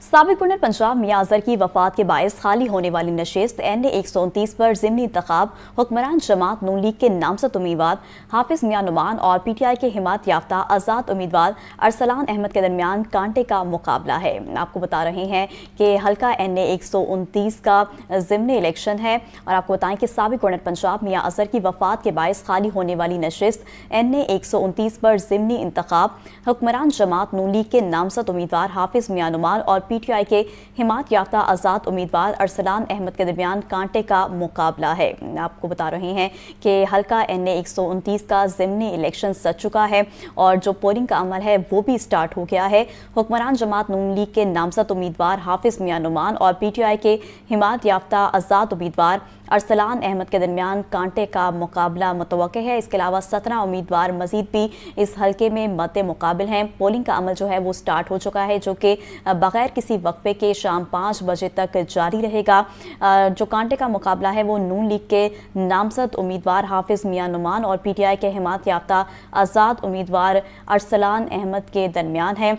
साबिक गवर्नर पंजाब मियां अजहर की वफात के बायस खाली होने वाली नशिस्त NA 129 पर ज़िमनी इंतखाब हुक्मरान जमात नून लीग के नामजद उम्मीदवार हाफिज मियां नुमान और PTI के हिमायत याफ्ता आज़ाद उम्मीदवार अरसलान अहमद के दरमियान कांटे का मुकाबला है। आपको बता रहे हैं कि हल्का NA 129 का ज़िमनी इलेक्शन है और आपको बताएं कि साबिक गवर्नर पंजाब मियां अजहर की वफात के बायस खाली होने वाली नशिस्त NA 129 पर ज़िमनी इंतखाब हुक्मरान जमात नून लीग के नामजद उम्मीदवार हाफिज मियां नुमान और PTI के हिमायत याफ्ता आज़ाद उम्मीदवार अरसलान अहमद के दरमियान कांटे का मुकाबला है। आपको बता रहे हैं कि हल्का NA 129 का ज़िमनी इलेक्शन सज चुका है और जो पोलिंग का अमल है वो भी स्टार्ट हो गया है। हुक्मरान जमात नून लीग के नामजद उम्मीदवार हाफिज मियां नुमान और PTI के हिमायत याफ्ता आज़ाद उम्मीदवार अरसलान अहमद के दरमियान कांटे का मुकाबला मुतवक्के है। इसके अलावा 17 उम्मीदवार मजीद भी इस हल्के में मद्दे मुकाबिल हैं। पोलिंग का अमल जो है वो स्टार्ट हो चुका है, जो कि बगैर किसी वक्फे के शाम 5 बजे तक जारी रहेगा। जो कांटे का मुकाबला है वो नून लीग के नामजद उम्मीदवार हाफिज मियां नुमान और PTI के हिमायत याफ्ता आज़ाद उम्मीदवार अरसलान अहमद के दरमियान है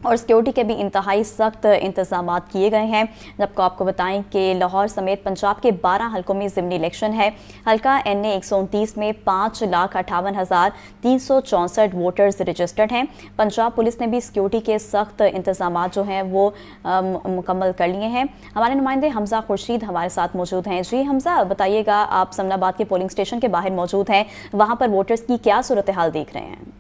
और सिक्योरिटी के भी इंतहाई सख्त इंतजाम किए गए हैं। जबकि आपको बताएं कि लाहौर समेत पंजाब के 12 हल्कों में ज़िमनी इलेक्शन है। हल्का NA 129 में 5,58,364 वोटर्स रजिस्टर्ड हैं। पंजाब पुलिस ने भी सिक्योरिटी के सख्त इंतजाम जो हैं वो मुकम्मल कर लिए हैं। हमारे नुमाइंदे हमजा खुर्शीद हमारे साथ मौजूद हैं। जी हमजा, बताइएगा, आप समनाबाद के पोलिंग स्टेशन के बाहर मौजूद हैं, वहाँ पर वोटर्स की क्या सूरत हाल देख रहे हैं?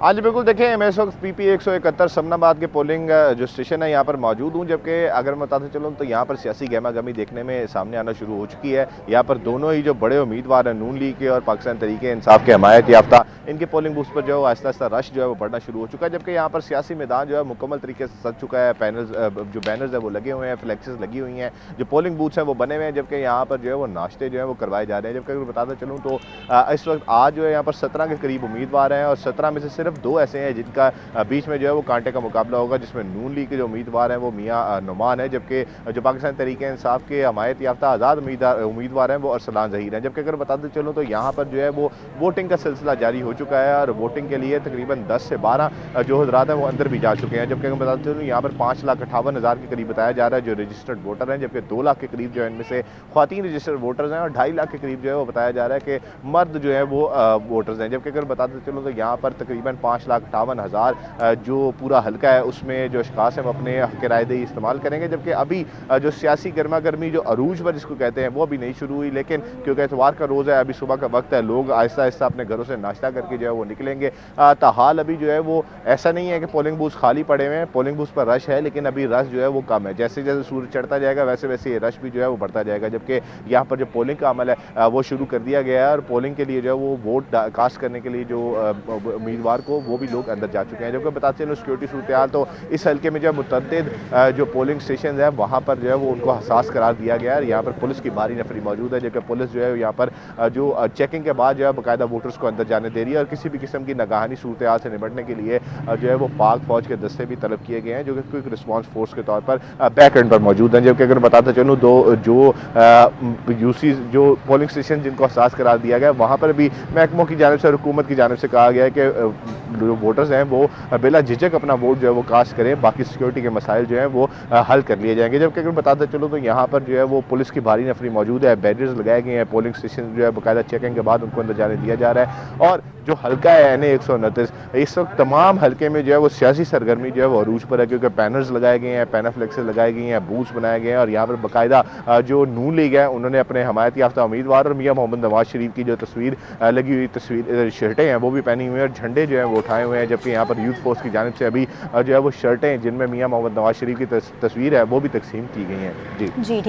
हाँ जी बिल्कुल, देखें मैं इस वक्त PP 171 समनाबाद के पोलिंग जो स्टेशन है यहाँ पर मौजूद हूँ। जबकि अगर मैं बताते चलूँ तो यहाँ पर सियासी गहमा गहमी देखने में सामने आना शुरू हो चुकी है। यहाँ पर दोनों ही जो बड़े उम्मीदवार हैं नून लीग के और पाकिस्तान तहरीक इंसाफ के हमायत याफ्ता, इनके पोलिंग बूथ पर जो आहिस्ता आहिस्ता रश जो है वो बढ़ना शुरू हो चुका है। जबकि यहाँ पर सियासी मैदान जो है मुकम्मल तरीके से सज चुका है। पैनल्स जो बैनर्स है वो लगे हुए हैं, फ्लैक्सेस लगी हुई हैं, जो पोलिंग बूथ्स हैं वो बने हुए हैं। जबकि यहाँ पर जो है वो नाश्ते जो है वो करवाए जा रहे हैं। जबकि अगर बताते चलूँ तो इस वक्त आज जो है यहाँ पर 17 के करीब उम्मीदवार हैं और 17 में से सिर्फ 2 ऐसे हैं का बीच में जो है वो कांटे का मुकाबला होगा, जिसमें नून लीग के जो उम्मीदवार हैं वो मियां नुमान है, जबकि जो पाकिस्तान तहरीक इंसाफ के हमायत याफ्ता आज़ाद उम्मीदवार हैं वो अरसलान ज़हीर हैं। जबकि अगर बताते चलूँ तो यहाँ पर जो है वो वोटिंग का सिलसिला जारी हो चुका है और वोटिंग के लिए तकरीबन 10 से 12 जो हजरात हैं वो अंदर भी जा चुके हैं। जबकि अगर बताते चलूँ यहाँ पर 5,58,000 के करीब बताया जा रहा है जो रजिस्टर्ड वोटर हैं, जबकि 2 लाख के करीब जो है इनमें से ख्वातीन रजिस्टर्ड वोटर्स हैं और 2.5 लाख के करीब जो है वो बताया जा रहा है कि मर्द जो है वो वोटर्स हैं। जबकि अगर बताते चलूँ तो यहाँ पर तकरीबन 5,58,000 जो पूरा हल्का है उसमें जो अशखास हैं वो अपने हक़ रायदही इस्तेमाल करेंगे। जबकि अभी जो सियासी गर्मा गर्मी जो अरूज पर जिसको कहते हैं वो अभी नहीं शुरू हुई, लेकिन क्योंकि एतवार का रोज़ है, अभी सुबह का वक्त है, लोग आहिस्ता आहिस्ता अपने घरों से नाश्ता करके जो है वो निकलेंगे। ताहाल अभी जो है वो ऐसा नहीं है कि पोलिंग बूथ खाली पड़े हुए हैं, पोलिंग बूथ पर रश है, लेकिन अभी रश जो है वो कम है। जैसे जैसे सूरज चढ़ता जाएगा वैसे वैसे ये रश भी जो है वो बढ़ता जाएगा। जबकि यहाँ पर जो पोलिंग का अमल है वो शुरू कर दिया गया है और पोलिंग के लिए जो है वो वोट कास्ट करने के लिए जो उम्मीदवार को वो भी लोग अंदर जा चुके हैं। जबकि बताते हैं सिक्योरिटी सूरत हाल तो इस हल्के में जो मुतअद्दिद जो पोलिंग स्टेशन है वहाँ पर जो है वो उनको हसास करार दिया गया है। यहाँ पर पुलिस की भारी नफरी मौजूद है, जबकि पुलिस जो है यहाँ पर जो चेकिंग के बाद जो है बाकायदा वोटर्स को अंदर जाने दे रही है और किसी भी किस्म की नागहानी सूरत हाल से निपटने के लिए जो है वो पाक फौज के दस्ते भी तलब किए गए हैं, जो कि क्विक रिस्पॉन्स फोर्स के तौर पर बैक एंड पर मौजूद हैं। जबकि अगर बताते चलूँ जो UC जो पोलिंग स्टेशन जिनको हसास करार दिया गया वहाँ पर भी महकमों की जानिब से और हुकूमत की जानिब से कहा गया है कि जो वोटर्स हैं वो बिला झिझक अपना वोट जो है वो कास्ट करें, बाकी सिक्योरिटी के मसाइल जो हैं वो हल कर लिए जाएंगे। जबकि अगर बताते चलो तो यहाँ पर जो है वो पुलिस की भारी नफरी मौजूद है, बैरियर्स लगाए गए हैं, पोलिंग स्टेशन जो है बाकायदा चेकिंग के बाद उनको अंदर जाने दिया जा रहा है। और जो हल्का है NA 129 इस वक्त तमाम हल्के में जो है वो सियासी सरगर्मी जो है वो अरूज पर है, क्योंकि पैनल्स लगाए गए हैं, पैनाफ्लेक्सेस लगाए गए हैं, बूथ्स बनाए गए हैं और यहाँ पर बाकायदा जो नून लीग है उन्होंने अपने हमायत याफ्ता उम्मीदवार और मियां मोहम्मद नवाज शरीफ की जो तस्वीर लगी हुई तस्वीर शर्टें हैं वो भी पहनी हुई हैं और झंडे जो है वो उठाए हुए हैं। जबकि यहाँ पर यूथ फोर्स की जानिब से अभी जो है वो शर्टें जिनमें मियां मोहम्मद नवाज शरीफ की तस्वीर है वो भी तकसीम की गई हैं। जी।